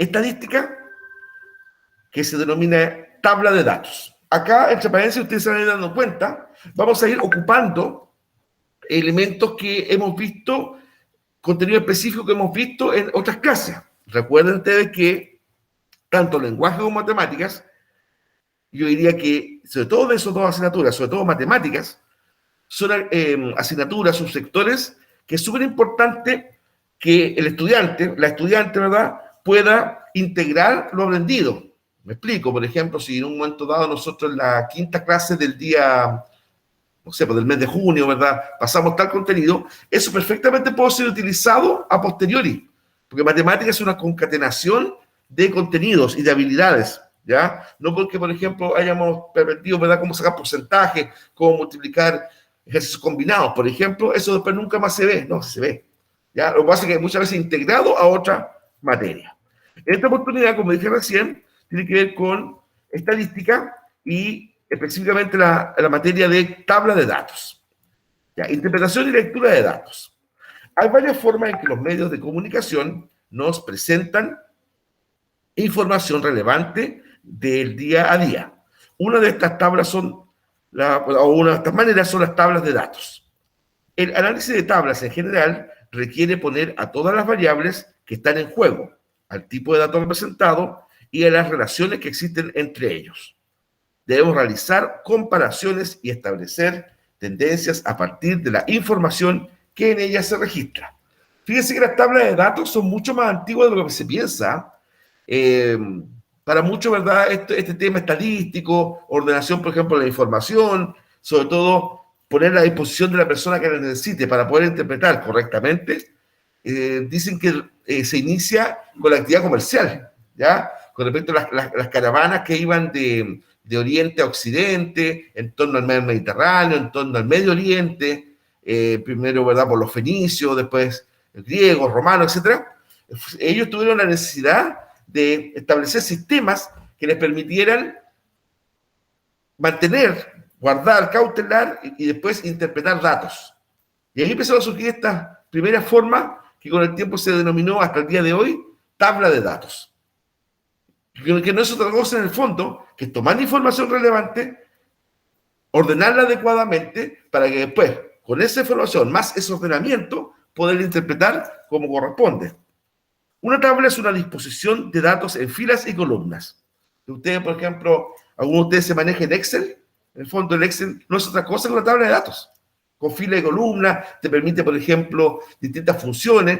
estadística que se denomina tabla de datos. Acá, entre paréntesis, ustedes se van a ir dando cuenta, vamos a ir ocupando elementos que hemos visto, contenido específico que hemos visto en otras clases. Recuerden ustedes que tanto lenguaje como matemáticas, yo diría que, sobre todo de esas dos asignaturas, sobre todo matemáticas, son asignaturas, subsectores, que es súper importante que el estudiante, la estudiante, ¿verdad?, pueda integrar lo aprendido. Me explico, por ejemplo, si en un momento dado nosotros en la quinta clase del día, no sé, pues del mes de junio, ¿verdad?, pasamos tal contenido, eso perfectamente puede ser utilizado a posteriori, porque matemática es una concatenación de contenidos y de habilidades, ¿ya? No porque, por ejemplo, hayamos aprendido, ¿verdad?, cómo sacar porcentajes, cómo multiplicar ejercicios combinados, por ejemplo, eso después nunca más se ve, no, se ve, ¿ya? Lo que pasa es que muchas veces integrado a otra materia. En esta oportunidad, como dije recién, tiene que ver con estadística y específicamente la materia de tabla de datos. ¿Ya? Interpretación y lectura de datos. Hay varias formas en que los medios de comunicación nos presentan información relevante del día a día. Una de estas tablas son, o una de estas maneras son las tablas de datos. El análisis de tablas en general requiere poner a todas las variables que están en juego, al tipo de dato representado y a las relaciones que existen entre ellos. Debemos realizar comparaciones y establecer tendencias a partir de la información que en ellas se registra. Fíjense que las tablas de datos son mucho más antiguas de lo que se piensa. Para muchos, ¿verdad?, este tema estadístico, ordenación, por ejemplo, de la información, sobre todo poner a disposición de la persona que la necesite para poder interpretar correctamente, dicen que se inicia con la actividad comercial, ¿ya? Con respecto a las caravanas que iban de oriente a occidente, en torno al mar Mediterráneo, en torno al Medio Oriente, primero, ¿verdad?, por los fenicios, después griegos, romanos, etc. Ellos tuvieron la necesidad de establecer sistemas que les permitieran mantener, guardar, cautelar y después interpretar datos. Y ahí empezó a surgir esta primera forma que con el tiempo se denominó hasta el día de hoy tabla de datos. Que no es otra cosa en el fondo que tomar información relevante, ordenarla adecuadamente para que después, con esa información más ese ordenamiento, poder interpretar como corresponde. Una tabla es una disposición de datos en filas y columnas. Ustedes, por ejemplo, algunos de ustedes se manejan en Excel. En el fondo, el Excel no es otra cosa que una tabla de datos. Con fila y columna, te permite, por ejemplo, distintas funciones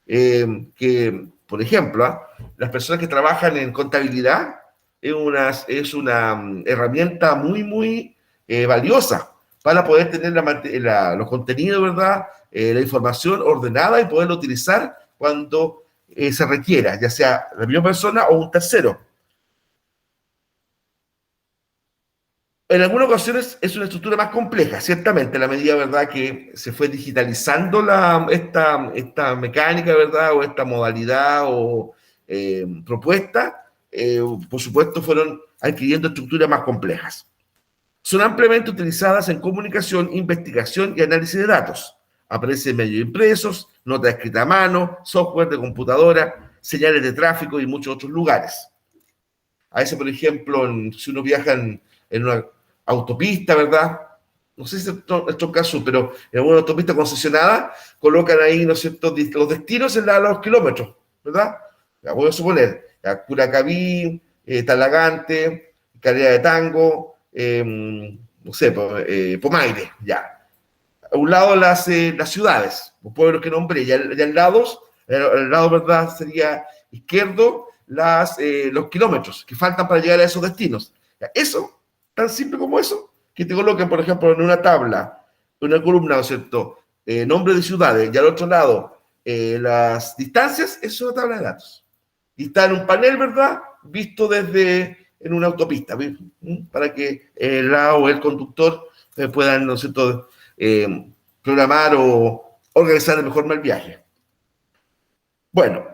que, por ejemplo, las personas que trabajan en contabilidad es una herramienta muy, muy valiosa para poder tener los contenidos, ¿verdad?, la información ordenada y poderla utilizar cuando se requiera, ya sea la misma persona o un tercero. En algunas ocasiones es una estructura más compleja, ciertamente, a la medida, ¿verdad?, que se fue digitalizando esta mecánica, ¿verdad?, o esta modalidad o propuesta, por supuesto, fueron adquiriendo estructuras más complejas. Son ampliamente utilizadas en comunicación, investigación y análisis de datos. Aparecen en medios impresos, notas escritas a mano, software de computadora, señales de tráfico y muchos otros lugares. A veces, por ejemplo, si uno viaja en una autopista, ¿verdad? No sé si es nuestro caso, pero en una autopista concesionada colocan ahí, ¿no es cierto?, los destinos en los kilómetros, ¿verdad? Ya voy a suponer, Curacaví, Talagante, Calera de Tango, no sé, Pomaire, ya. A un lado las ciudades, los pueblos que nombré, y al lado, ¿verdad?, sería izquierdo los kilómetros que faltan para llegar a esos destinos. Ya, eso, tan simple como eso, que te coloquen, por ejemplo, en una tabla, en una columna, ¿no es cierto?, nombre de ciudades, y al otro lado las distancias, eso es una tabla de datos. Y está en un panel, ¿verdad?, visto en una autopista, para que el conductor puedan, ¿no es cierto?, programar o organizar de mejor el viaje. Bueno,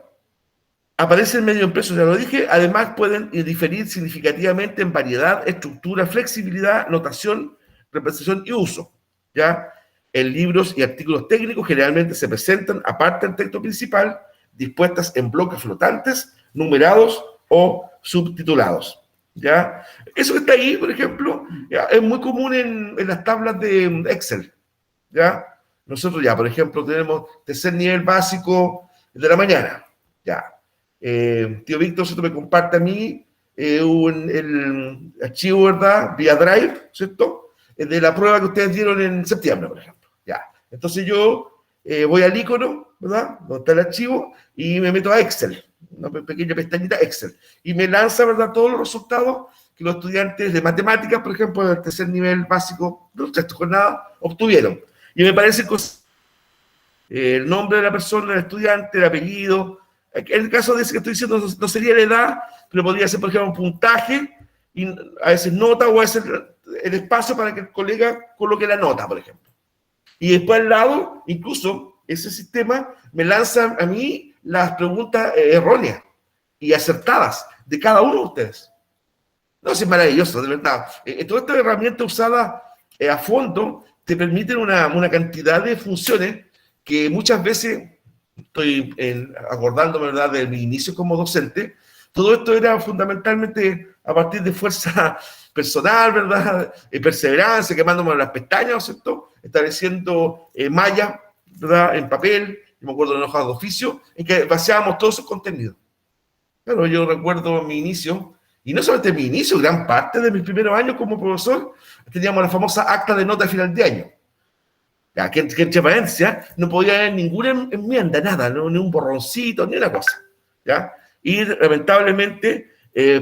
aparece el medio impreso, ya lo dije. Además, pueden diferir significativamente en variedad, estructura, flexibilidad, notación, representación y uso. ¿Ya? En libros y artículos técnicos generalmente se presentan, aparte del texto principal, dispuestas en bloques flotantes numerados o subtitulados. ¿Ya? Eso que está ahí, por ejemplo, ya, es muy común en las tablas de Excel. ¿Ya? Nosotros ya, por ejemplo, tenemos tercer nivel básico de la mañana. Ya. Tío Víctor, ¿cierto? Me comparte a mí el archivo, ¿verdad? Vía Drive, ¿cierto? De la prueba que ustedes dieron en septiembre, por ejemplo. Ya. Entonces yo voy al icono, ¿verdad? Donde está el archivo, y me meto a Excel, una pequeña pestañita Excel, y me lanza, ¿verdad? Todos los resultados que los estudiantes de matemáticas, por ejemplo, del tercer nivel básico de los 3 jornadas, obtuvieron. Y me parece que el nombre de la persona, el estudiante, el apellido. En el caso de ese que estoy diciendo, no sería la edad, pero podría ser, por ejemplo, un puntaje, y a veces nota, o a veces el espacio para que el colega coloque la nota, por ejemplo. Y después al lado, incluso, ese sistema me lanza a mí las preguntas erróneas y acertadas de cada uno de ustedes. No, es maravilloso, de verdad. Toda esta herramienta usada a fondo te permiten una cantidad de funciones que muchas veces, estoy acordándome, ¿verdad?, de mi inicio como docente. Todo esto era fundamentalmente a partir de fuerza personal, ¿verdad?, perseverancia, quemándome las pestañas, ¿cierto?, estableciendo mallas, ¿verdad?, en papel, me acuerdo de hojas de oficio, en que vaciábamos todos esos contenidos. Claro, yo recuerdo mi inicio, y no solamente mi inicio, gran parte de mis primeros años como profesor, teníamos la famosa acta de nota de final de año. Ya, que en transparencia no podía haber ninguna enmienda, nada, ¿no? Ni un borroncito, ni una cosa. ¿Ya? Y lamentablemente,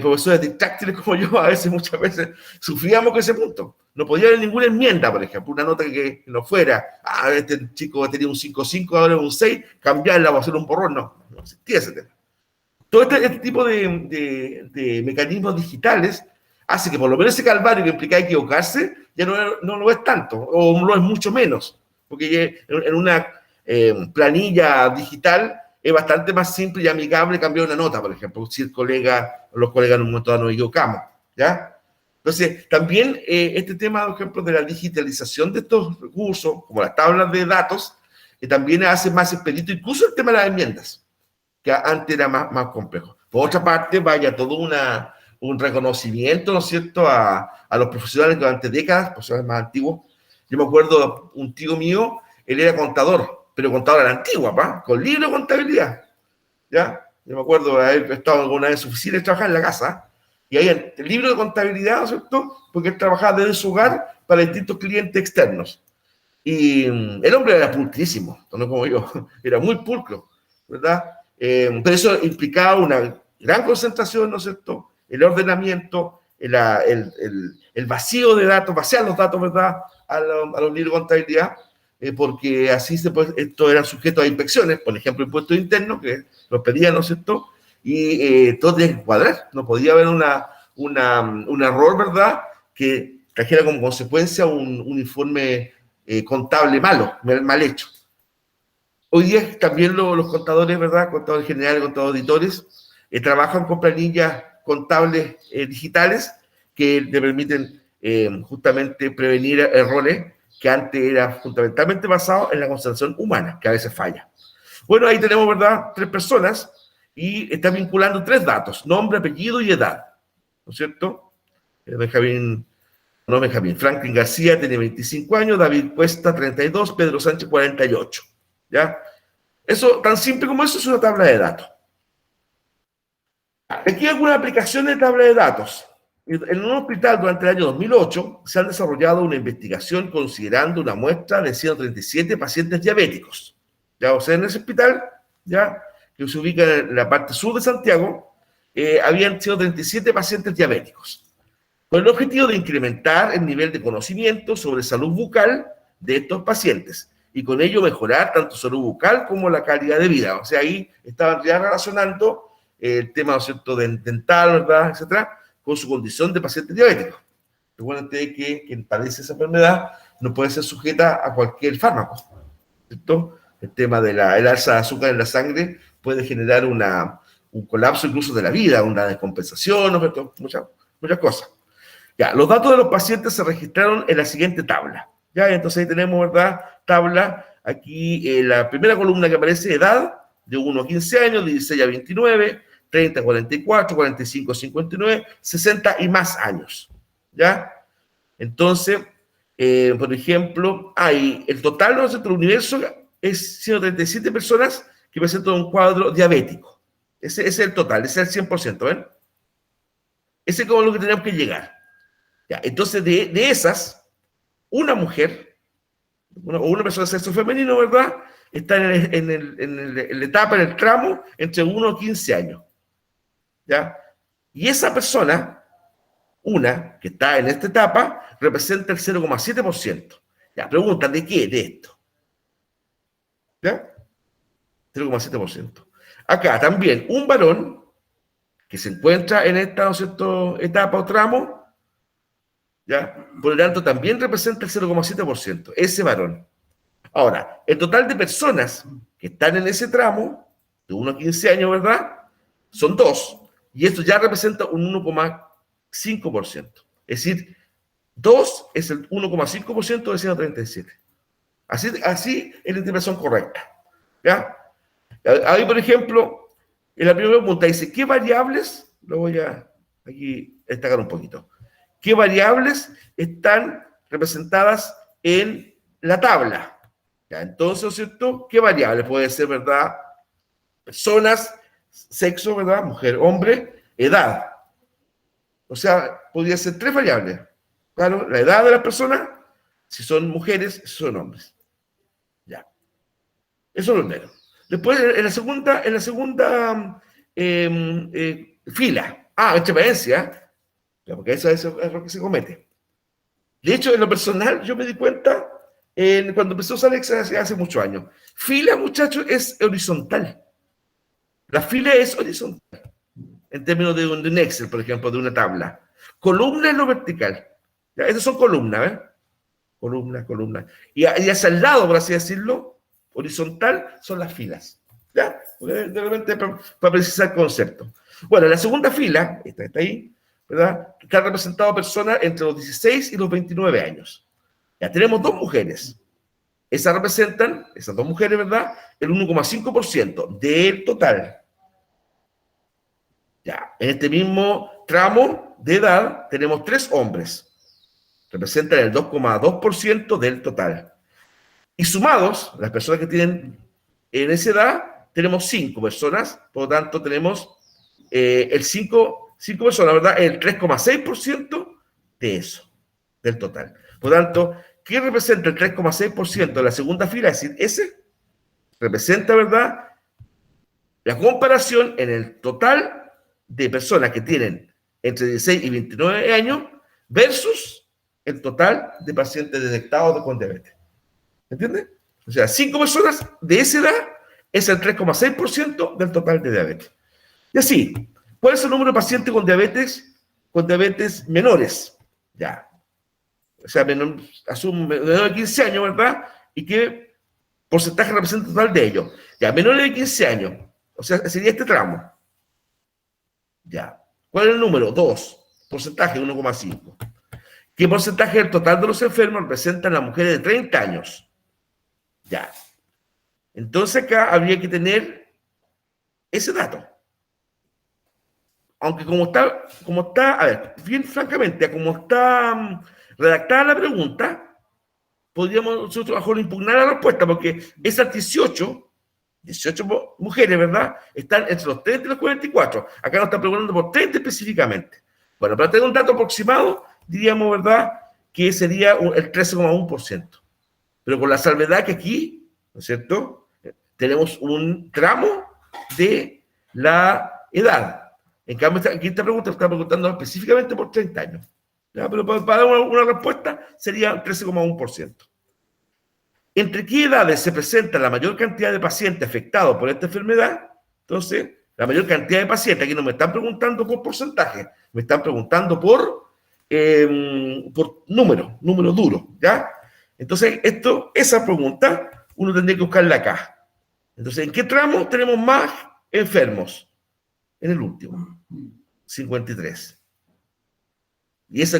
profesores distráctiles como yo, a veces, muchas veces, sufríamos con ese punto. No podía haber ninguna enmienda, por ejemplo, una nota que no fuera, este chico tenía un 5.5, ahora un 6, cambiarla o hacer un borrón, no existía ese tema. Todo este tipo de mecanismos digitales hace que por lo menos ese calvario que implica equivocarse ya no lo es tanto, o lo es mucho menos, porque en una planilla digital es bastante más simple y amigable cambiar una nota, por ejemplo, si el colega o los colegas en un momento dado nos equivocamos, ¿ya? Entonces, también este tema, por ejemplo, de la digitalización de estos recursos, como las tablas de datos, también hace más expedito incluso el tema de las enmiendas, que antes era más complejo. Por otra parte, vaya todo un reconocimiento, ¿no es cierto?, a los profesionales que durante décadas, profesionales más antiguos. Yo me acuerdo, un tío mío, él era contador, pero contador a la antigua, ¿pa? Con libro de contabilidad, ¿ya? Yo me acuerdo de haber estado alguna vez en su oficina y trabajar en la casa, y ahí el libro de contabilidad, ¿no es cierto?, porque él trabajaba desde su hogar para distintos clientes externos. Y el hombre era pulcrísimo, no como yo, era muy pulcro, ¿verdad? Pero eso implicaba una gran concentración, ¿no es cierto?, el ordenamiento, el vacío de datos, vaciar los datos, ¿verdad?, a los libros de contabilidad, porque así estos eran sujetos a inspecciones, por ejemplo, impuestos internos, que los pedían, ¿no es cierto?, y todo tenía que cuadrar, no podía haber un error, ¿verdad?, que trajera como consecuencia un informe contable mal hecho. Hoy día también los contadores, ¿verdad?, contadores generales, contadores auditores, trabajan con planillas contables digitales que le permiten justamente prevenir errores que antes era fundamentalmente basado en la concentración humana, que a veces falla. Bueno, ahí tenemos, ¿verdad?, 3 personas y están vinculando 3 datos, nombre, apellido y edad, ¿no es cierto? Franklin García tiene 25 años, David Cuesta 32, Pedro Sánchez 48, ¿ya? Eso, tan simple como eso, es una tabla de datos. Aquí hay algunas aplicaciones de tabla de datos. En un hospital durante el año 2008 se han desarrollado una investigación considerando una muestra de 137 pacientes diabéticos. Ya, o sea, en ese hospital, ya, que se ubica en la parte sur de Santiago, habían 137 pacientes diabéticos, con el objetivo de incrementar el nivel de conocimiento sobre salud bucal de estos pacientes y con ello mejorar tanto salud bucal como la calidad de vida. O sea, ahí estaban ya relacionando el tema, ¿no es cierto?, dental, ¿verdad?, etcétera, con su condición de paciente diabético. Recuerden que quien padece esa enfermedad no puede ser sujeta a cualquier fármaco, ¿cierto? El tema del alza de azúcar en la sangre puede generar un colapso incluso de la vida, una descompensación, ¿no es cierto?, muchas cosas. Ya, los datos de los pacientes se registraron en la siguiente tabla. Ya, entonces ahí tenemos, ¿verdad?, tabla, aquí la primera columna que aparece, edad, de 1 a 15 años, de 16 a 29, 30, 44, 45, 59, 60 y más años, ¿ya? Entonces, por ejemplo, el total de nuestro universo es 137 personas que presentan un cuadro diabético. Ese es el total, ese es el 100%, ¿ven? Ese es como lo que tenemos que llegar. ¿Ya? Entonces, de esas, una mujer, o una persona de sexo femenino, ¿verdad? Está en la etapa, en el tramo, entre 1 y 15 años. ¿Ya? Y esa persona, una que está en esta etapa, representa el 0,7%. Ya, pregunta, ¿de qué? De esto. ¿Ya? 0,7%. Acá también, un varón que se encuentra en esta, ¿no es cierto?, etapa o tramo, ¿ya? Por lo tanto, también representa el 0,7%, ese varón. Ahora, el total de personas que están en ese tramo, de 1 a 15 años, ¿verdad? Son 2, y esto ya representa un 1,5%. Es decir, 2 es el 1,5% de 137. Así es la interpretación correcta. ¿Ya? Ahí, por ejemplo, en la primera pregunta dice, ¿qué variables? Lo voy a aquí destacar un poquito. ¿Qué variables están representadas en la tabla? ¿Ya? Entonces, ¿cierto? ¿Qué variables? Puede ser, ¿verdad? Personas, sexo, ¿verdad? Mujer, hombre, edad. O sea, podría ser 3 variables. Claro, la edad de las personas, si son mujeres, si son hombres. Ya. Eso es lo primero. Después, en la segunda fila. Entre paréntesis, porque eso es lo que se comete. De hecho, en lo personal, yo me di cuenta cuando empezó a usar Excel hace muchos años. Fila, muchachos, es horizontal. La fila es horizontal. En términos de un Excel, por ejemplo, de una tabla. Columna es lo vertical. ¿Ya? Esas son columnas, ¿ven? Columna. Y hacia el lado, por así decirlo, horizontal, son las filas. ¿Ya? De repente, para precisar el concepto. Bueno, la segunda fila, esta está ahí, ¿verdad? Está representado personas entre los 16 y los 29 años. Ya tenemos 2 mujeres. Esas representan, esas 2 mujeres, ¿verdad? El 1,5% del total. Ya, en este mismo tramo de edad tenemos 3 hombres. Representan el 2,2% del total. Y sumados, las personas que tienen en esa edad, tenemos 5 personas, por lo tanto tenemos el 5 personas, ¿verdad? El 3,6% de eso, del total. Por lo tanto, ¿qué representa el 3,6% de la segunda fila? Es decir, ese representa, ¿verdad?, la comparación en el total de personas que tienen entre 16 y 29 años versus el total de pacientes detectados con diabetes. ¿Entiendes? O sea, 5 personas de esa edad es el 3,6% del total de diabetes. Y así, ¿cuál es el número de pacientes con diabetes menores? Ya. O sea, menor de 15 años, ¿verdad? ¿Y qué porcentaje representa el total de ellos? Ya, menores de 15 años. O sea, sería este tramo. Ya. ¿Cuál es el número? 2. Porcentaje, 1,5. ¿Qué porcentaje del total de los enfermos representan las mujeres de 30 años? Ya. Entonces acá habría que tener ese dato. Aunque como está, a ver, bien francamente, como está redactada la pregunta, podríamos nosotros mejor impugnar la respuesta, porque esas 18 mujeres, ¿verdad?, están entre los 30 y los 44. Acá nos están preguntando por 30 específicamente. Bueno, para tener un dato aproximado, diríamos, ¿verdad?, que sería el 13,1%. Pero con la salvedad que aquí, ¿no es cierto?, tenemos un tramo de la edad. En cambio, aquí esta pregunta está preguntando específicamente por 30 años. ¿Ya? Pero para dar una respuesta sería 13,1%. ¿Entre qué edades se presenta la mayor cantidad de pacientes afectados por esta enfermedad? Entonces, la mayor cantidad de pacientes, aquí no me están preguntando por porcentaje, me están preguntando por número duro, ¿ya? Entonces, esa pregunta, uno tendría que buscarla acá. Entonces, ¿en qué tramo tenemos más enfermos? En el último, 53. Y ese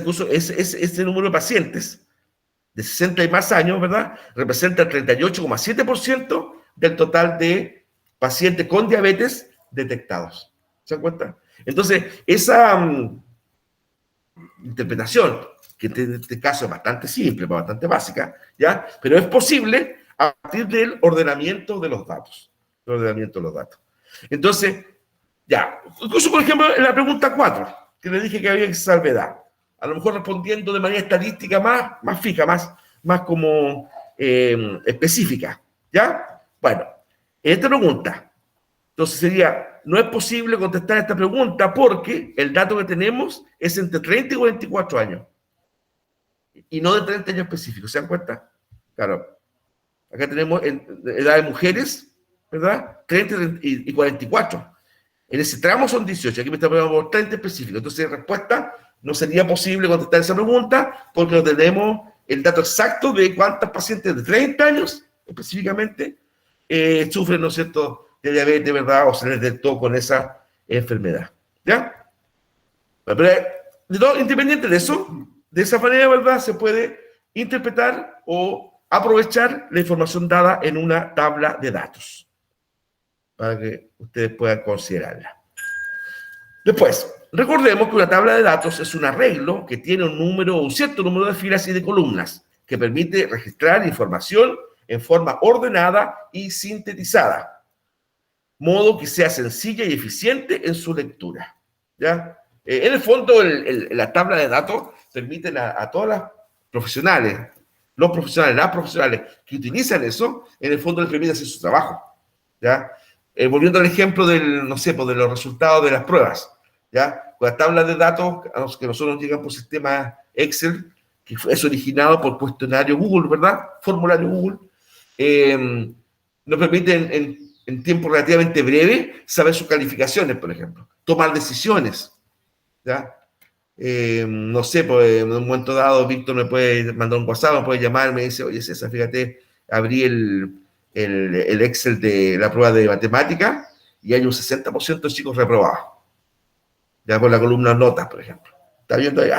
número de pacientes de 60 y más años, ¿verdad?, representa el 38,7% del total de pacientes con diabetes detectados. ¿Se dan cuenta? Entonces, esa interpretación, que en este caso es bastante simple, bastante básica, ¿ya? Pero es posible a partir del ordenamiento de los datos. El ordenamiento de los datos. Entonces, ya, incluso por ejemplo en la pregunta 4, que le dije que había salvedad, a lo mejor respondiendo de manera estadística más fija, más como específica, ¿ya? Bueno, en esta pregunta, entonces sería, no es posible contestar esta pregunta porque el dato que tenemos es entre 30 y 44 años, y no de 30 años específicos, ¿se dan cuenta? Claro, acá tenemos edad de mujeres, ¿verdad? 30 y 44. En ese tramo son 18, aquí me está preguntando por 30 específicos. Entonces, respuesta, no sería posible contestar esa pregunta porque no tenemos el dato exacto de cuántas pacientes de 30 años específicamente sufren, ¿no es cierto?, de diabetes, ¿verdad?, o se les detectó con esa enfermedad. ¿Ya? Pero, independiente de eso, de esa manera, ¿verdad?, se puede interpretar o aprovechar la información dada en una tabla de datos, para que ustedes puedan considerarla. Después, recordemos que una tabla de datos es un arreglo que tiene un cierto número de filas y de columnas, que permite registrar información en forma ordenada y sintetizada, modo que sea sencilla y eficiente en su lectura. ¿Ya? En el fondo, la tabla de datos permite a todas las profesionales, los profesionales, las profesionales que utilizan eso, en el fondo les permite hacer su trabajo. ¿Ya? Volviendo al ejemplo del, no sé, pues de los resultados de las pruebas, ¿ya? Con la tabla de datos a los que nosotros llegan por sistema Excel, que es originado por cuestionario Google, ¿verdad? Formulario Google, nos permite en tiempo relativamente breve saber sus calificaciones, por ejemplo, tomar decisiones, ¿ya? No sé, pues en un momento dado Víctor me puede mandar un WhatsApp, me puede llamar, me dice, oye César, fíjate, abrí el Excel de la prueba de matemática y hay un 60% de chicos reprobados, ya por la columna notas, por ejemplo. Está viendo ahí,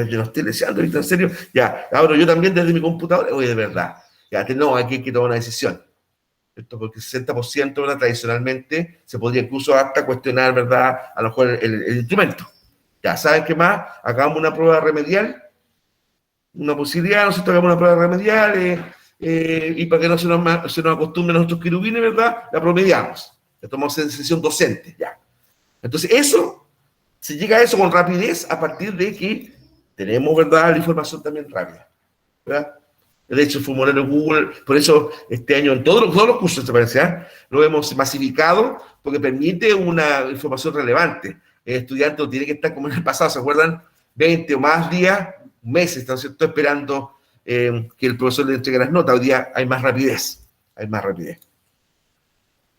yo no estoy deseando, Víctor, en serio, ya, abro yo también desde mi computadora, oye, de verdad, ya, no, aquí hay que tomar una decisión. Esto porque el 60%, ¿verdad?, tradicionalmente se podría incluso hasta cuestionar, ¿verdad?, a lo mejor el instrumento. Ya, ¿saben qué más? Hagamos una prueba remedial, una posibilidad, nosotros hagamos una prueba remedial, y para que no se nos acostumbren a nuestros querubines, ¿verdad?, la promediamos. La tomamos en sesión docente, ya. Entonces, eso, se llega a eso con rapidez a partir de que tenemos, ¿verdad?, la información también rápida, ¿verdad? De hecho, el formulario Google, por eso este año en todos los cursos de transparencia lo hemos masificado porque permite una información relevante. El estudiante no tiene que estar como en el pasado, ¿se acuerdan? 20 o más días, meses, ¿están cierto?, esperando que el profesor le entregue las notas. Hoy día hay más rapidez, hay más rapidez.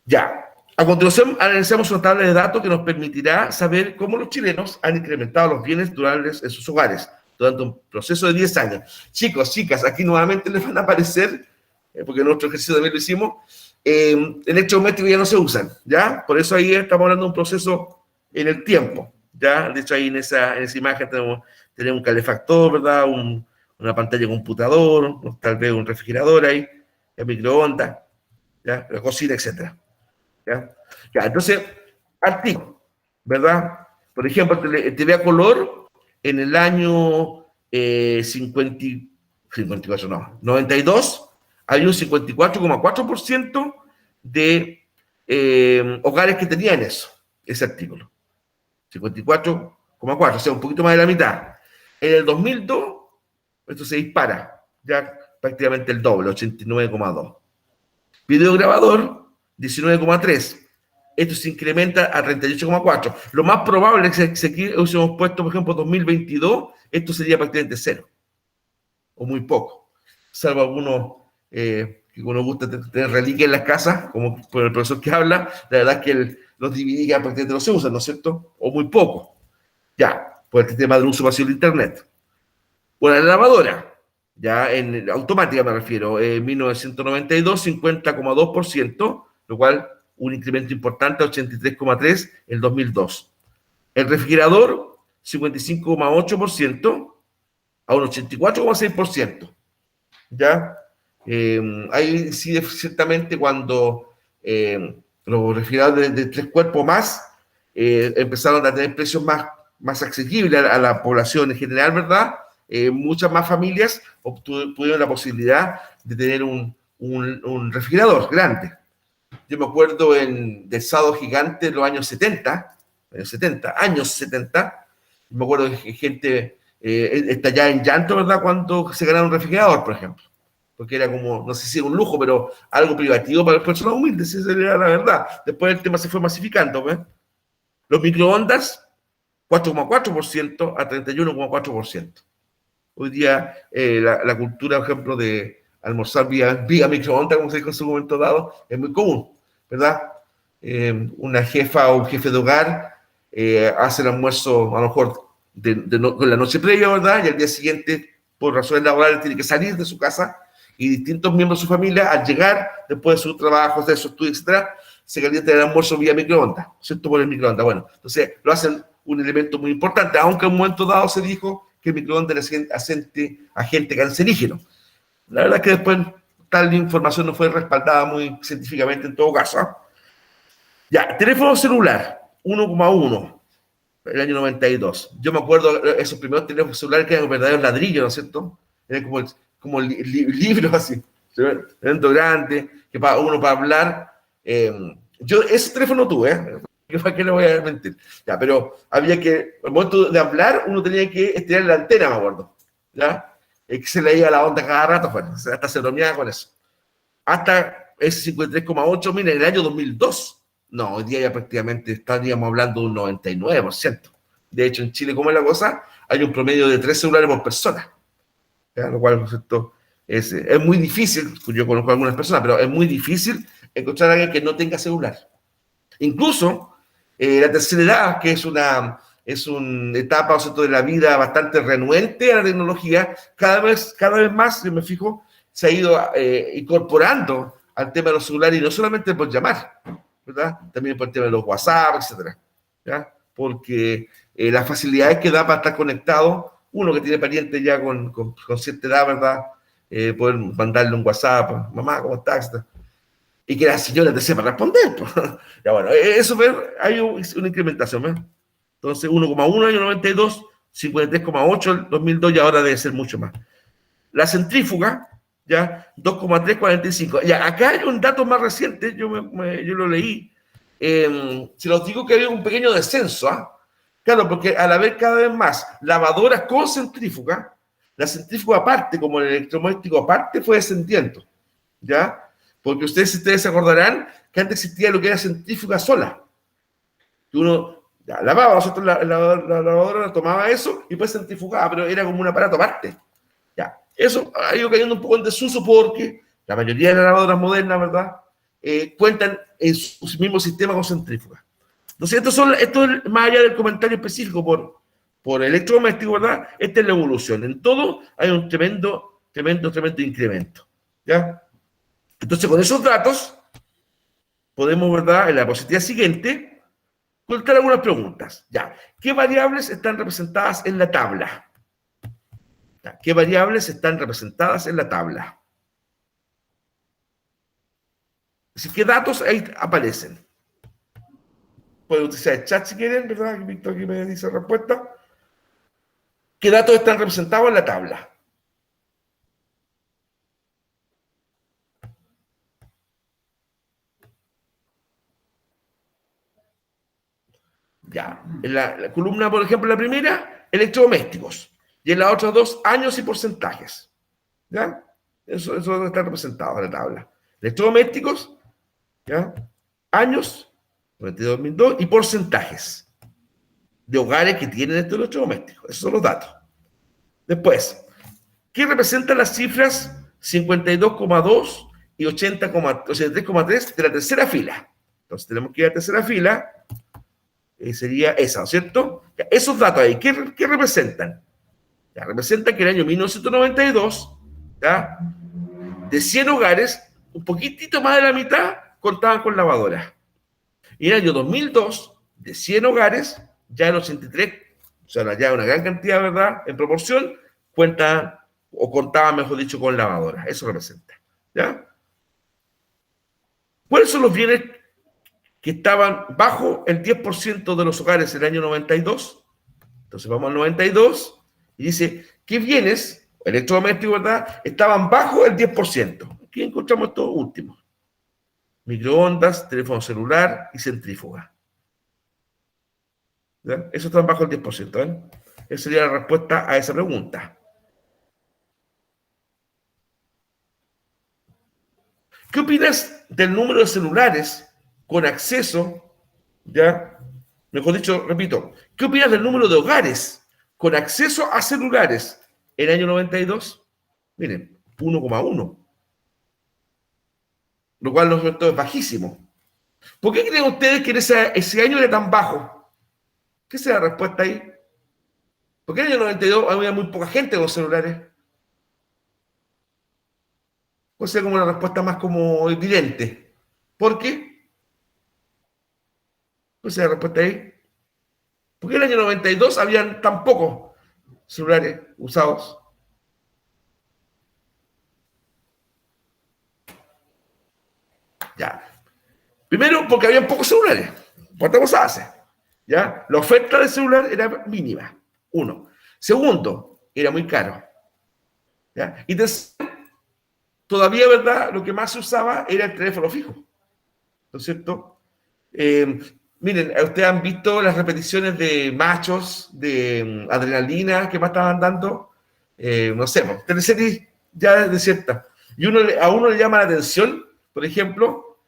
Ya, a continuación analizamos una tabla de datos que nos permitirá saber cómo los chilenos han incrementado los bienes durables en sus hogares durante un proceso de 10 años. Chicos, chicas, aquí nuevamente les van a aparecer, porque nuestro ejercicio también lo hicimos, electrodomésticos ya no se usan, ¿ya? Por eso ahí estamos hablando de un proceso en el tiempo, ¿ya? De hecho, ahí en esa imagen tenemos un calefactor, ¿verdad? Una pantalla de computador, tal vez un refrigerador ahí, el microondas, ¿ya? La cocina, etcétera. ¿Ya? Ya, entonces, artículo, ¿verdad? Por ejemplo, TV a color en el año 54, no, 92, hay un 54,4% de hogares que tenían eso, ese artículo. 54,4, o sea, un poquito más de la mitad. En el 2002, esto se dispara, ya prácticamente el doble, 89,2. Videograbador, 19,3. Esto se incrementa a 38,4. Lo más probable es que si aquí hubiésemos puesto, por ejemplo, 2022, esto sería prácticamente cero, o muy poco, salvo algunos que nos gusta tener reliquias en las casas, como por el profesor que habla, la verdad es que los DVD ya prácticamente no se usan, ¿no es cierto? O muy poco, ya, por el tema del uso masivo de Internet. Bueno, la lavadora, ya en automática me refiero, en 1992, 50,2%, lo cual un incremento importante a 83,3% en el 2002. El refrigerador, 55,8% a un 84,6%. ¿Ya? Ahí sí, ciertamente cuando los refrigeradores de 3 cuerpos más empezaron a tener precios más asequibles a la población en general, ¿verdad? Muchas más familias tuvieron la posibilidad de tener un refrigerador grande. Yo me acuerdo del sábado gigante de los años 70, me acuerdo de gente estallada en llanto, ¿verdad? Cuando se ganaba un refrigerador, por ejemplo. Porque era como, no sé si era un lujo, pero algo privativo para las personas humildes, esa era la verdad. Después el tema se fue masificando, ¿ves? Los microondas, 4,4% a 31,4%. Hoy día la cultura, por ejemplo, de almorzar vía microondas, como se dijo en su momento dado, es muy común, ¿verdad? Una jefa o un jefe de hogar hace el almuerzo a lo mejor con la noche previa, ¿verdad? Y al día siguiente, por razones laborales, tiene que salir de su casa y distintos miembros de su familia, al llegar después de su trabajo, de su estudio, etcétera, se calienta el almuerzo vía microondas, ¿cierto? Por el microondas. Bueno, entonces lo hacen un elemento muy importante, aunque en un momento dado se dijo que el microondas era agente cancerígeno. La verdad es que después tal información no fue respaldada muy científicamente en todo caso. Ya, teléfono celular, 1,1, el año 92. Yo me acuerdo esos primeros teléfonos celulares que eran verdaderos ladrillos, ¿no es cierto? Eran como libros así, tremendo grande, que uno para hablar. Yo ese teléfono tuve, ¿para qué le voy a mentir? Ya, pero había que, al momento de hablar, uno tenía que estirar la antena, me acuerdo. ¿Ya? Que se le iba la onda cada rato, bueno, hasta se bromeaba con eso. Hasta ese 53,8, mira, en el año 2002. No, hoy día ya prácticamente estaríamos hablando de un 99%. De hecho, en Chile, ¿cómo es la cosa? Hay un promedio de 3 celulares por persona. ¿Ya? Lo cual, ¿cierto? Es muy difícil, yo conozco a algunas personas, pero es muy difícil encontrar a alguien que no tenga celular. Incluso la tercera edad, que es una etapa, ¿cierto?, de la vida bastante renuente a la tecnología, cada vez más, yo me fijo, se ha ido incorporando al tema de los celulares, y no solamente por llamar, ¿verdad? También por el tema de los WhatsApp, etcétera, ¿ya? Porque las facilidades que da para estar conectado, uno que tiene parientes ya con cierta edad, ¿verdad? Poder mandarle un WhatsApp, mamá, ¿cómo estás? Etcétera. Y que la señora te sepa responder. Pues. Ya bueno, eso hay una incrementación. ¿eh? Entonces, 1,1 año 92, 53,8 el 2002, y ahora debe ser mucho más. La centrífuga, ya, 2,345. Ya, acá hay un dato más reciente, yo lo leí. Se los digo que había un pequeño descenso. ¿eh? Claro, porque al haber cada vez más lavadoras con centrífuga, la centrífuga aparte, como el electrodoméstico aparte, fue descendiendo. ¿Ya? Porque ustedes se acordarán que antes existía lo que era centrífuga sola. Que uno lavaba, nosotros la lavadora tomaba eso y pues centrifugaba, pero era como un aparato aparte. Ya. Eso ha ido cayendo un poco en desuso porque la mayoría de las lavadoras modernas, ¿verdad? Cuentan en su mismo sistema con centrífuga. Entonces, esto es más allá del comentario específico por electrodoméstico, ¿verdad? Esta es la evolución. En todo hay un tremendo incremento. ¿Ya? Entonces, con esos datos, podemos, ¿verdad?, en la diapositiva siguiente, contestar algunas preguntas. Ya, ¿qué variables están representadas en la tabla? Ya, ¿qué variables están representadas en la tabla? Así, ¿qué datos ahí aparecen? Pueden utilizar el chat si quieren, ¿verdad? Víctor aquí me dice respuesta. ¿Qué datos están representados en la tabla? Ya, en la columna, por ejemplo, la primera, electrodomésticos. Y en las otras dos, años y porcentajes. ¿Ya? Eso está representado en la tabla. Electrodomésticos, ¿ya? Años, 92.002, y porcentajes de hogares que tienen estos electrodomésticos. Esos son los datos. Después, ¿qué representan las cifras 52,2 y 83,3 de la tercera fila? Entonces tenemos que ir a la tercera fila, sería esa, ¿no es cierto? Ya, esos datos ahí, ¿qué representan? Ya, representan que en el año 1992, ¿ya?, de 100 hogares, un poquitito más de la mitad contaban con lavadora. Y en el año 2002, de 100 hogares, ya el 83, o sea, ya una gran cantidad, ¿verdad?, en proporción, contaban, mejor dicho, con lavadora. Eso representa. ¿Ya? ¿Cuáles son los bienes que estaban bajo el 10% de los hogares en el año 92. Entonces vamos al 92 y dice, ¿qué bienes electrodomésticos, verdad, estaban bajo el 10%? Aquí encontramos estos últimos. Microondas, teléfono celular y centrífuga. ¿Ya? Eso están bajo el 10%. Esa sería la respuesta a esa pregunta. ¿Qué opinas del número de celulares con acceso, ya? Mejor dicho, repito, ¿qué opinas del número de hogares con acceso a celulares en el año 92? Miren, 1,1. Lo cual no es bajísimo. ¿Por qué creen ustedes que ese año era tan bajo? ¿Qué es la respuesta ahí? Porque en el año 92 había muy poca gente con celulares. O sea, como una respuesta más como evidente. ¿Por qué? ¿Cuál es la respuesta ahí? Porque en el año 92 habían tan pocos celulares usados. Ya. Primero, porque habían pocos celulares. ¿Cuántas hace? ¿Ya? La oferta de celular era mínima. Uno. Segundo, era muy caro. ¿Ya? Y tercero, todavía, ¿verdad? Lo que más se usaba era el teléfono fijo. ¿No es cierto? Miren, ustedes han visto las repeticiones de Machos, de Adrenalina, que más estaban dando. No sé, teleseries ya de cierta. Y a uno le llama la atención, por ejemplo,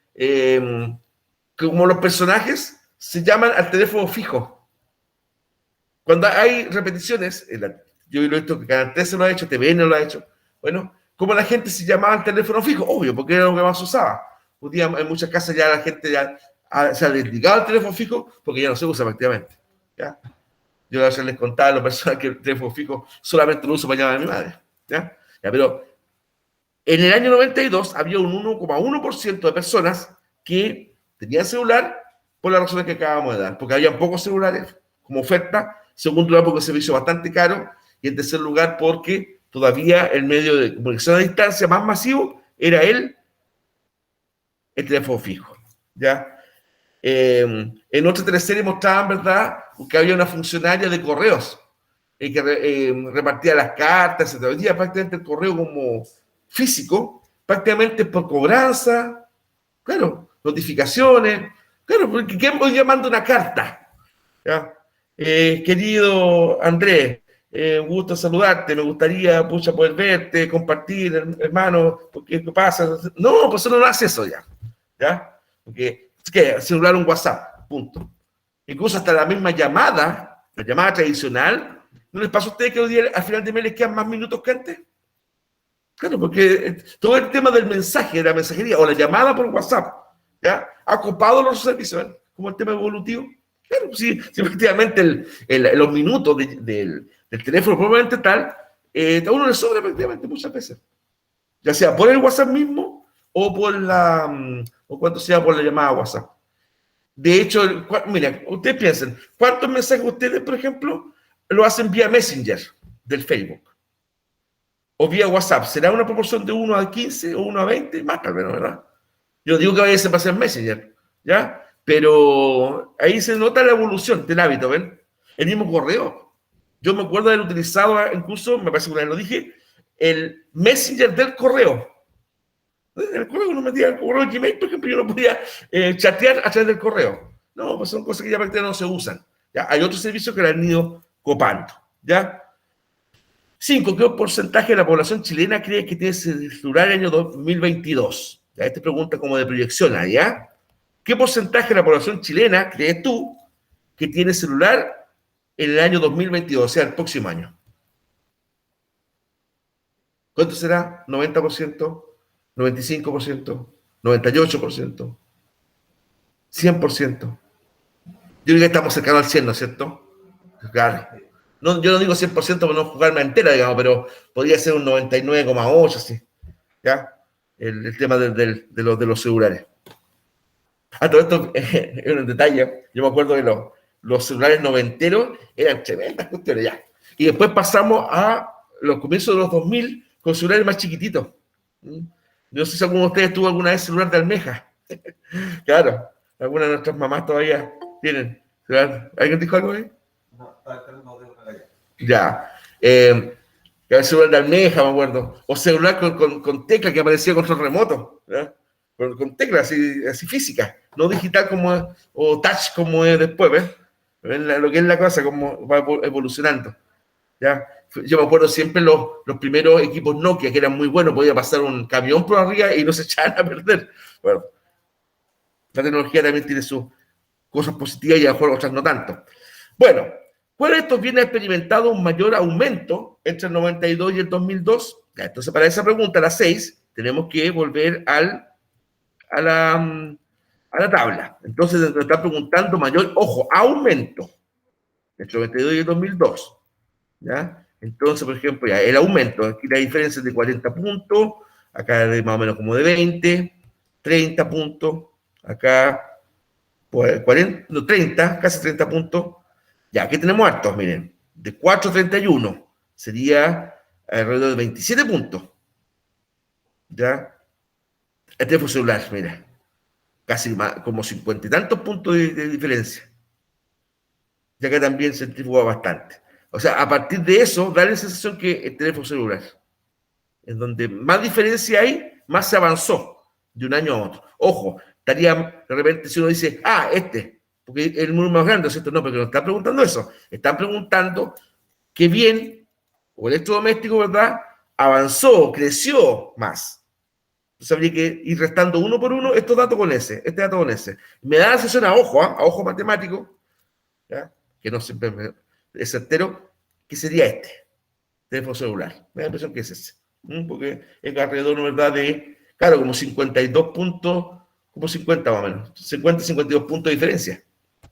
como los personajes se llaman al teléfono fijo. Cuando hay repeticiones, yo lo he visto que Canal 13 lo ha hecho, TVN lo ha hecho. Bueno, como la gente se llamaba al teléfono fijo, obvio, porque era lo que más se usaba. Un día en muchas casas ya la gente ya se ha dedicado al teléfono fijo porque ya no se usa prácticamente. ¿Ya? Yo a veces les contaba a las personas que el teléfono fijo solamente lo uso para llamar a mi madre. ¿Ya? Pero en el año 92 había un 1,1% de personas que tenían celular por las razones que acabamos de dar, porque habían pocos celulares como oferta, segundo lugar porque el servicio bastante caro, y en tercer lugar porque todavía el medio de comunicación a distancia más masivo era el teléfono fijo. ¿Ya? En otra teleserie mostraban, ¿verdad?, que había una funcionaria de correos que repartía las cartas, se traía prácticamente el correo como físico, prácticamente por cobranza, claro, notificaciones, claro, porque ¿quién voy llamando una carta? ¿Ya? Querido Andrés, un gusto saludarte, me gustaría pucha, poder verte, compartir, hermano, ¿qué pasa? No, pues uno no hace eso ¿ya? Porque es que celular un WhatsApp, punto. Incluso hasta la misma llamada, la llamada tradicional, ¿no les pasa a ustedes que hoy día al final de mes les quedan más minutos que antes? Claro, porque todo el tema del mensaje, de la mensajería o la llamada por WhatsApp, ¿ya? Ha copado los servicios, ¿eh? Como el tema evolutivo. Claro, sí, efectivamente los minutos del teléfono probablemente tal, a uno le sobra prácticamente muchas veces. Ya sea por el WhatsApp mismo o por o cuando sea por la llamada a WhatsApp. De hecho, mira, ustedes piensen, ¿cuántos mensajes ustedes, por ejemplo, lo hacen vía Messenger del Facebook? O vía WhatsApp. ¿Será una proporción de 1 a 15 o 1 a 20? Más tal vez, ¿verdad? Yo digo que vaya a ser para hacer Messenger, ¿ya? Pero ahí se nota la evolución del hábito, ¿ven? El mismo correo. Yo me acuerdo de haber utilizado, incluso, me parece que una vez lo dije, el Messenger del correo. En el correo uno metía el correo de Gmail, por ejemplo, yo no podía chatear a través del correo. No, pues son cosas que ya prácticamente no se usan. ¿Ya? Hay otros servicios que lo han ido copando. ¿Ya? 5. ¿Qué porcentaje de la población chilena cree que tiene celular en el año 2022? ¿Ya? Esta pregunta como de proyección, ¿ya? ¿Qué porcentaje de la población chilena crees tú que tiene celular en el año 2022, o sea, el próximo año? ¿Cuánto será? ¿90%? ¿95%? ¿98%? ¿100%? Yo creo que estamos cercanos al 100, ¿no es cierto? Claro. No, yo no digo 100% por no jugarme entera, digamos, pero podría ser un 99,8, así. ¿Ya? El tema de los celulares. Todo esto es un detalle. Yo me acuerdo que los celulares noventeros eran tremendas cuestiones, ya. Y después pasamos a los comienzos de los 2000 con celulares más chiquititos. No sé si alguno de ustedes tuvo alguna vez celular de almeja. Claro. Algunas de nuestras mamás todavía tienen. ¿Verdad? ¿Alguien dijo algo ahí? No, está entrando de una galla. Ya. El celular de almeja, me acuerdo. O celular con tecla que aparecía control remoto. ¿Verdad? Con tecla así física. No digital como o touch como es después, ¿ves? Lo que es la cosa, como va evolucionando. ¿Ya? Yo me acuerdo siempre los primeros equipos Nokia, que eran muy buenos, podía pasar un camión por arriba y no se echaban a perder. Bueno, la tecnología también tiene sus cosas positivas y a lo mejor otras no tanto. Bueno, ¿cuál de estos bienes ha experimentado un mayor aumento entre el 92 y el 2002? Ya, entonces, para esa pregunta, la 6, tenemos que volver a la tabla. Entonces, nos está preguntando mayor, ojo, aumento entre el 92 y el 2002. ¿Ya? Entonces, por ejemplo, ya el aumento, aquí la diferencia es de 40 puntos, acá de más o menos como de 20, 30 puntos, acá pues, 40, no, 30, casi 30 puntos. Ya, aquí tenemos hartos, miren, de 4 a 31 sería alrededor de 27 puntos. ¿Ya? El teléfono celular, mira, casi más, como 50 y tantos puntos de diferencia. Ya que también se centrifuga bastante. O sea, a partir de eso, da la sensación que el teléfono celular, en donde más diferencia hay, más se avanzó de un año a otro. Ojo, estaría de repente si uno dice, porque es el número más grande, ¿cierto? No, porque no están preguntando eso. Están preguntando qué bien o electrodoméstico, ¿verdad? Avanzó, creció más. Entonces habría que ir restando uno por uno estos datos con ese, este dato con ese. Me da la sensación a ojo matemático, ¿ya? Que no siempre es certero, que sería este, teléfono celular. Me da la impresión que es ese. Porque es alrededor, ¿verdad? De, claro, como 52 puntos, como 50 más o menos, 50, 52 puntos de diferencia.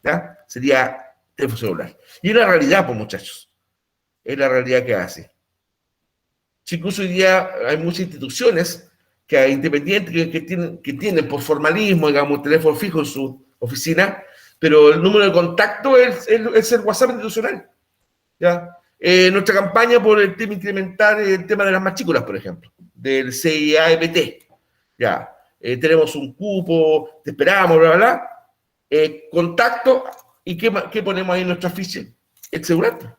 ¿Ya? Sería teléfono celular. Y es la realidad, pues, muchachos. Es la realidad que hace. Si incluso hoy día hay muchas instituciones independientes que tienen por formalismo, digamos, un teléfono fijo en su oficina, pero el número de contacto es el WhatsApp institucional. ¿Ya? Nuestra campaña por el tema incrementar el tema de las matrículas, por ejemplo, del CIAEPT. Ya, tenemos un cupo, te esperamos, bla, bla, bla. Contacto, ¿y qué ponemos ahí en nuestra ficha? El celular.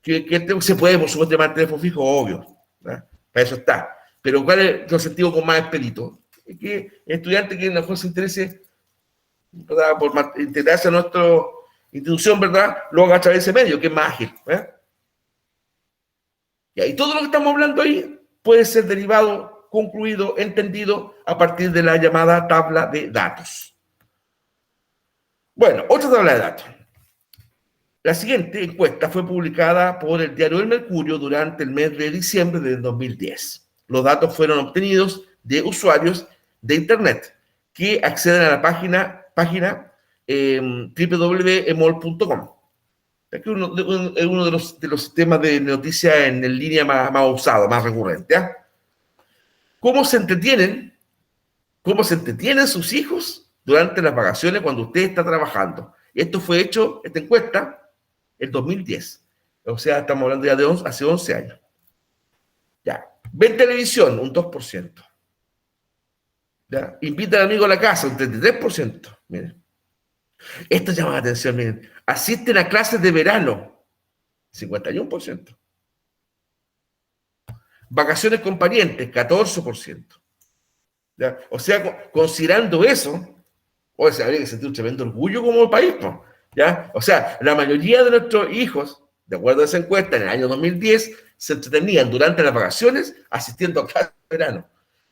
Que se puede, por supuesto, llamar teléfono fijo, obvio. ¿Ya? Para eso está. Pero ¿cuál es el sentido con más expedito? Es que el estudiante que a lo mejor se interese, ¿verdad? Por integrarse a nuestra institución, ¿verdad? Lo haga a través de ese medio, que es más ágil. Y todo lo que estamos hablando ahí puede ser derivado, concluido, entendido a partir de la llamada tabla de datos. Bueno, otra tabla de datos. La siguiente encuesta fue publicada por el diario El Mercurio durante el mes de diciembre del 2010. Los datos fueron obtenidos de usuarios de Internet que acceden a la página www.emol.com. Es uno de los sistemas de noticias en línea más usado, más recurrente. ¿Eh? ¿Cómo se entretienen sus hijos durante las vacaciones cuando usted está trabajando? Esto fue hecho, esta encuesta, el 2010. O sea, estamos hablando ya de hace 11 años. Ya. Ven televisión, un 2%. ¿Ya? Invita al amigo a la casa, un 33%. Miren. Esto llama la atención, miren. Asisten a clases de verano, 51%. Vacaciones con parientes, 14%. ¿Ya? O sea, considerando eso, se habría que sentir un tremendo orgullo como país, ¿no? ¿Ya? O sea, la mayoría de nuestros hijos, de acuerdo a esa encuesta, en el año 2010, se entretenían durante las vacaciones asistiendo a clases de verano.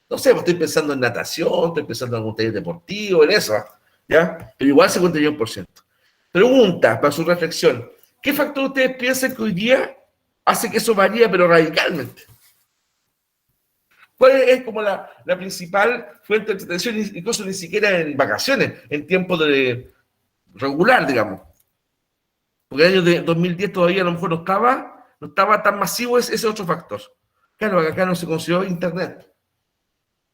No sé, estoy pensando en natación, estoy pensando en algún taller deportivo, en eso, ¿ya? Pero igual 51%. Pregunta para su reflexión. ¿Qué factor ustedes piensan que hoy día hace que eso varíe, pero radicalmente? ¿Cuál es como la principal fuente de entretención, incluso ni siquiera en vacaciones, en tiempo de regular, digamos? Porque el año de 2010 todavía a lo mejor no estaba tan masivo ese otro factor. Claro, acá no se consideró Internet.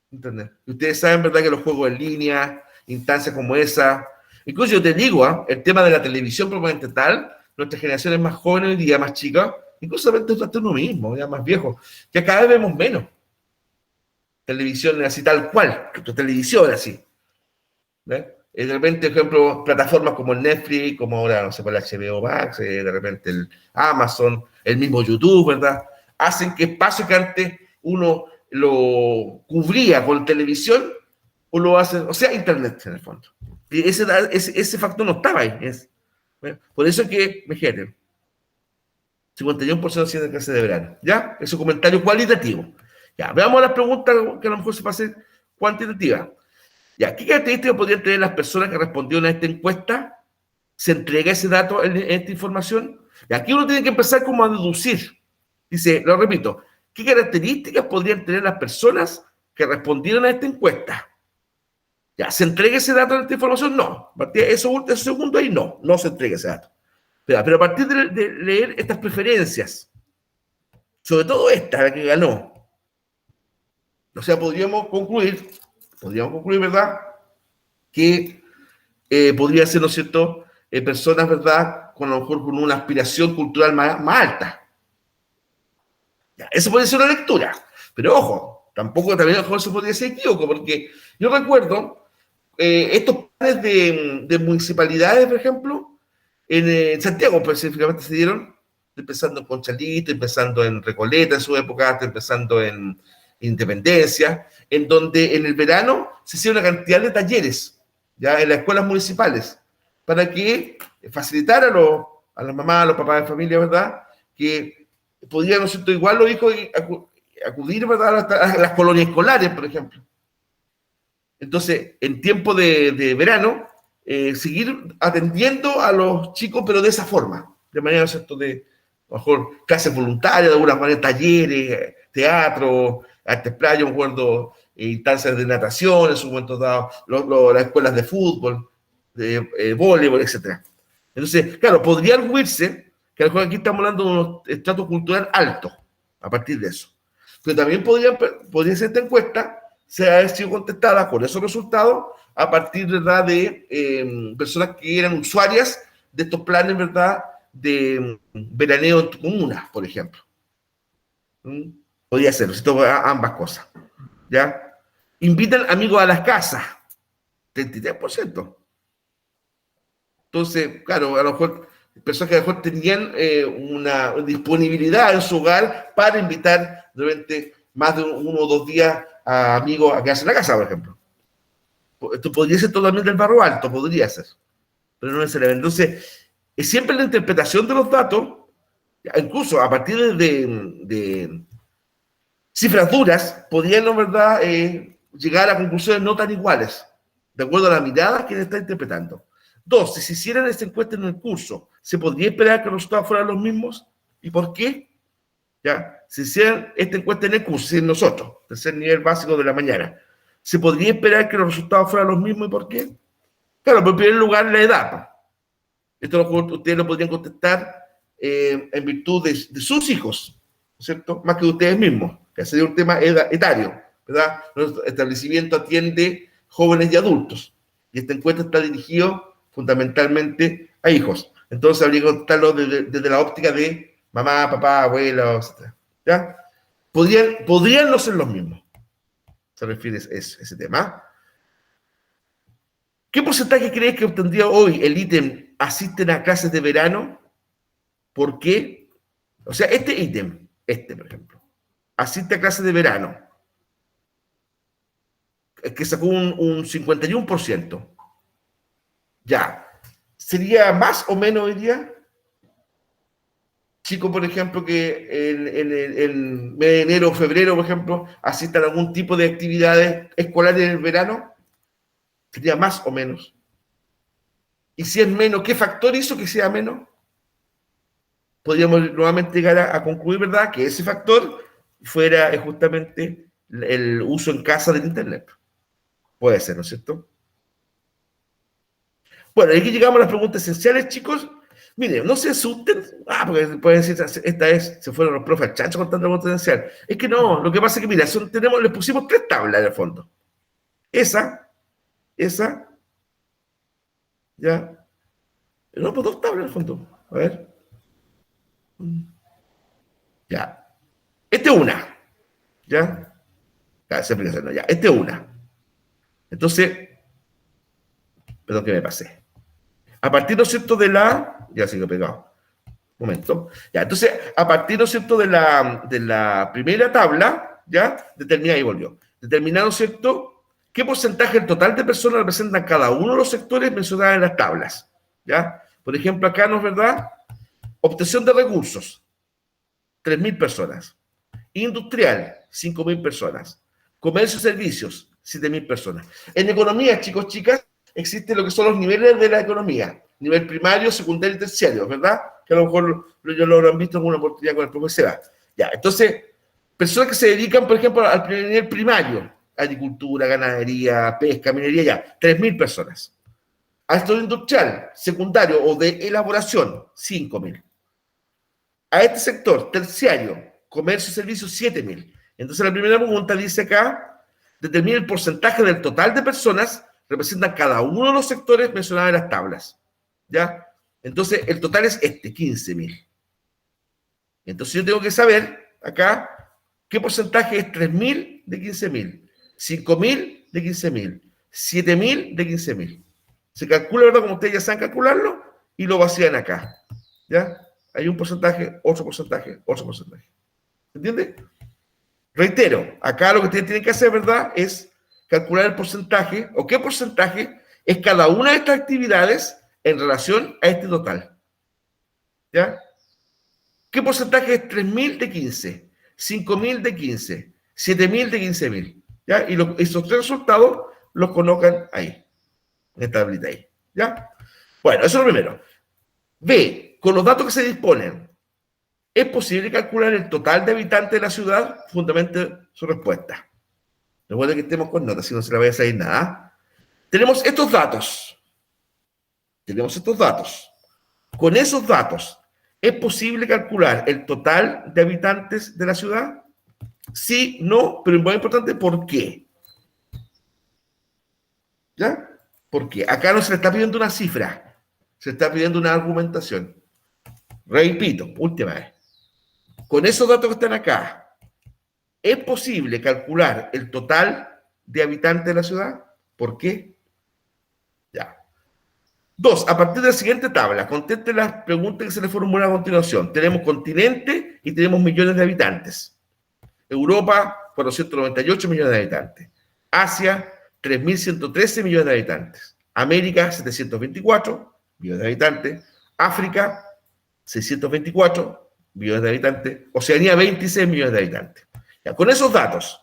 Y ustedes saben, ¿verdad?, que los juegos en línea, instancias como esa, incluso yo te digo, el tema de la televisión propiamente tal, nuestras generaciones más jóvenes hoy día, más chicas, incluso hasta uno mismo, ya más viejo, que cada vez vemos menos televisión así tal cual, televisión así. de repente, por ejemplo, plataformas como el Netflix, como ahora, no sé, por el HBO Max, de repente el Amazon, el mismo YouTube, ¿verdad? Hacen que espacio que antes uno lo cubría con televisión, o lo hace, o sea, Internet en el fondo. Y ese factor no estaba ahí. Por eso es que, imagínate, 51% de clase de verano. ¿Ya? Es un comentario cualitativo. Ya, veamos las preguntas que a lo mejor se pasen cuantitativas. Ya, ¿qué características podrían tener las personas que respondieron a esta encuesta? ¿Se entrega ese dato en esta información? Y aquí uno tiene que empezar como a deducir. Dice, lo repito, ¿qué características podrían tener las personas que respondieron a esta encuesta? Ya, ¿se entrega ese dato en esta información? No. A partir de eso segundo ahí, no se entrega ese dato. Pero a partir de leer estas preferencias, sobre todo esta, la que ganó, o sea, podríamos concluir, ¿verdad?, que podría ser, ¿no es cierto?, personas, ¿verdad?, con a lo mejor con una aspiración cultural más alta. Ya, eso puede ser una lectura. Pero ojo, tampoco también a lo mejor se podría ser equívoco, porque yo recuerdo estos planes de municipalidades, por ejemplo, en Santiago específicamente se dieron, empezando en Conchalito, empezando en Recoleta en su época, empezando en Independencia, en donde en el verano se hacía una cantidad de talleres, ya en las escuelas municipales, para que facilitar a las mamás, a los papás de familia, ¿verdad?, que podían, ¿no es cierto?, igual los hijos acudir, ¿verdad?, a las colonias escolares, por ejemplo. Entonces, en tiempo de verano, seguir atendiendo a los chicos, pero de esa forma, de manera, ¿no es cierto?, de, a lo mejor, clases voluntarias, de alguna manera, talleres, teatro, artes playa, me acuerdo, instancias de natación en su momento dado, las escuelas de fútbol, de voleibol, etc. Entonces, claro, podría arguirse que a lo mejor aquí estamos hablando de un estrato cultural alto, a partir de eso. Pero también podría ser esta encuesta se ha sido contestada con esos resultados a partir, ¿verdad?, de personas que eran usuarias de estos planes, ¿verdad?, de veraneo en tu comuna, por ejemplo. Podría ser, ambas cosas. ¿Ya? Invitan amigos a las casas, 33%. Entonces, claro, a lo mejor personas que a lo mejor tenían una disponibilidad en su hogar para invitar durante más de 1 o 2 días a amigos a quedarse en la casa, por ejemplo. Esto podría ser totalmente el barro alto, podría ser, pero no necesariamente. Entonces, es siempre la interpretación de los datos, incluso a partir de cifras duras, podrían, ¿no, verdad?, llegar a conclusiones no tan iguales, de acuerdo a la mirada que está interpretando. Dos, si se hicieran esta encuesta en el curso, ¿se podría esperar que los resultados fueran los mismos? ¿Y por qué? ¿Ya? Si hicieran esta encuesta en el curso, si nosotros, tercer nivel básico de la mañana, ¿se podría esperar que los resultados fueran los mismos y por qué? Claro, en primer lugar, la edad. Esto ustedes lo podrían contestar en virtud de sus hijos, ¿cierto? Más que de ustedes mismos, que sería un tema etario, ¿verdad? Nuestro establecimiento atiende jóvenes y adultos, y esta encuesta está dirigida fundamentalmente a hijos. Entonces habría que contestarlo desde la óptica de mamá, papá, abuela, etc. ¿Ya? Podrían no ser los mismos. Se refiere a ese tema. ¿Qué porcentaje crees que obtendría hoy el ítem asisten a clases de verano? ¿Por qué? O sea, este ítem, por ejemplo, asiste a clases de verano, que sacó un 51%. Ya. ¿Sería más o menos hoy día? Chicos, por ejemplo, que en mes de enero o febrero, por ejemplo, asistan a algún tipo de actividades escolares en el verano, sería más o menos. Y si es menos, ¿qué factor hizo que sea menos? Podríamos nuevamente llegar a concluir, ¿verdad?, que ese factor fuera justamente el uso en casa del Internet. Puede ser, ¿no es cierto? Bueno, aquí llegamos a las preguntas esenciales, chicos. Miren, no se asusten. Porque pueden decir, esta vez se fueron los profes al chancho con tanta pregunta esencial. Es que no, lo que pasa es que, mira, les pusimos 3 tablas en el fondo. Esa, ya. No, pues 2 tablas en el fondo. A ver. Ya. Esta es una. ¿Ya? Ya, esa explicación, no, ya. Esta es una. Entonces, Perdón que me pasé. A partir, ¿no es cierto?, de la... Ya sigo pegado. Un momento. Ya, entonces, a partir, ¿no es cierto?, de la primera tabla, ya, determina, y volvió. Determinar, ¿no es cierto?, qué porcentaje del total de personas representan cada uno de los sectores mencionados en las tablas. ¿Ya? Por ejemplo, acá, ¿no es verdad? Obtención de recursos, 3.000 personas. Industrial, 5.000 personas. Comercio y servicios, 7.000 personas. En economía, chicos, chicas, existen lo que son los niveles de la economía. Nivel primario, secundario y terciario, ¿verdad? Que a lo mejor lo habrán visto en una oportunidad con el profesor Seba. Ya, entonces, personas que se dedican, por ejemplo, al nivel primario, agricultura, ganadería, pesca, minería, ya, 3.000 personas. A esto industrial, secundario o de elaboración, 5.000. A este sector terciario, comercio y servicios, 7.000. Entonces la primera pregunta dice acá, determina el porcentaje del total de personas representan cada uno de los sectores mencionados en las tablas. ¿Ya? Entonces el total es este, 15.000. Entonces yo tengo que saber acá qué porcentaje es 3.000 de 15.000, 5.000 de 15.000, 7.000 de 15.000. Se calcula, ¿verdad? Como ustedes ya saben calcularlo, y lo vacían acá. ¿Ya? Hay un porcentaje, otro porcentaje, otro porcentaje. ¿Entiende? Reitero, acá lo que ustedes tienen que hacer, ¿verdad?, es calcular el porcentaje, o qué porcentaje es cada una de estas actividades en relación a este total. ¿Ya? ¿Qué porcentaje es 3.000 de 15? 5.000 de 15, 7.000 de 15.000. ¿Ya? Y esos tres resultados los colocan ahí, en esta tablita ahí. ¿Ya? Bueno, eso es lo primero. B, con los datos que se disponen, ¿es posible calcular el total de habitantes de la ciudad? Fundamente su respuesta. Recuerden que estemos con notas, si no se le vaya a salir nada. Tenemos estos datos. Con esos datos, ¿es posible calcular el total de habitantes de la ciudad? Sí, no, pero es muy importante, ¿por qué? ¿Ya? ¿Por qué? Acá no se le está pidiendo una cifra, se está pidiendo una argumentación. Repito, última vez. Con esos datos que están acá, ¿es posible calcular el total de habitantes de la ciudad? ¿Por qué? Ya. 2. A partir de la siguiente tabla, conteste las preguntas que se le formulan a continuación. Tenemos continente y tenemos millones de habitantes. Europa, 498 millones de habitantes. Asia, 3.113 millones de habitantes. América, 724 millones de habitantes. África, 624 millones de habitantes. Oceanía, 26 millones de habitantes. Ya, con esos datos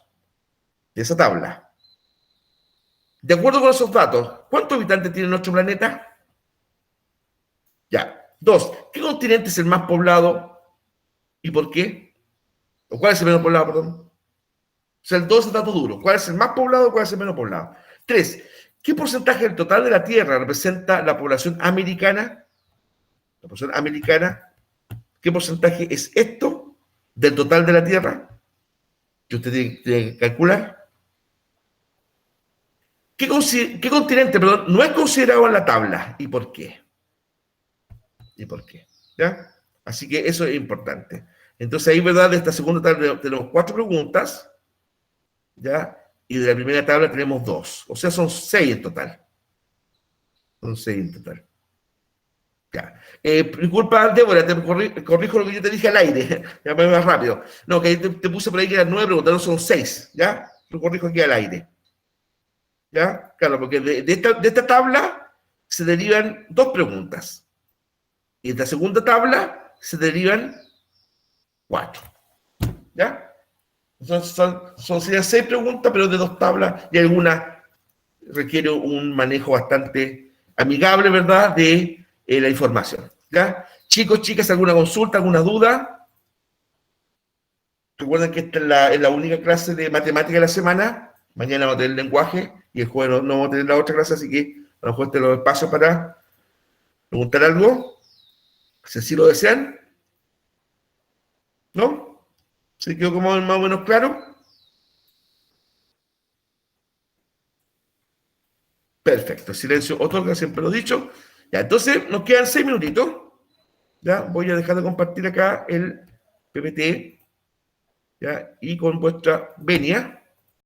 de esa tabla, de acuerdo con esos datos, ¿cuántos habitantes tiene nuestro planeta? Ya. 2. ¿Qué continente es el más poblado y por qué? ¿O cuál es el menos poblado, perdón? O sea, el 2 es el dato duro. ¿Cuál es el más poblado o cuál es el menos poblado? 3. ¿Qué porcentaje del total de la Tierra representa la población americana? La población americana. ¿Qué porcentaje es esto del total de la Tierra? Que usted tiene que calcular. ¿Qué continente, perdón, no es considerado en la tabla? ¿Y por qué? ¿Y por qué? ¿Ya? Así que eso es importante. Entonces ahí, ¿verdad? De esta segunda tabla tenemos 4 preguntas, ¿ya? Y de la primera tabla tenemos 2. O sea, son 6 en total. Son 6 en total. Ya. Disculpa, Débora, te corrijo lo que yo te dije al aire. Ya me más rápido. No, que te puse por ahí que eran 9 preguntas, no son 6. ¿Ya? Lo corrijo aquí al aire. ¿Ya? Claro, porque de esta tabla se derivan 2 preguntas. Y de la segunda tabla se derivan 4. ¿Ya? Serían 6 preguntas, pero de 2 tablas y alguna requiere un manejo bastante amigable, ¿verdad?, de la información. ¿Ya? Chicos, chicas, ¿alguna consulta, alguna duda? Recuerden que esta es la única clase de matemática de la semana. Mañana vamos a tener lenguaje y el jueves no vamos a tener la otra clase, así que a lo mejor te los espacio para preguntar algo, si así lo desean. ¿No? ¿Se quedó como más o menos claro? Perfecto. Silencio otorga, siempre lo he dicho. Ya, entonces nos quedan 6 minutitos. Ya, voy a dejar de compartir acá el PPT. Ya, y con vuestra venia.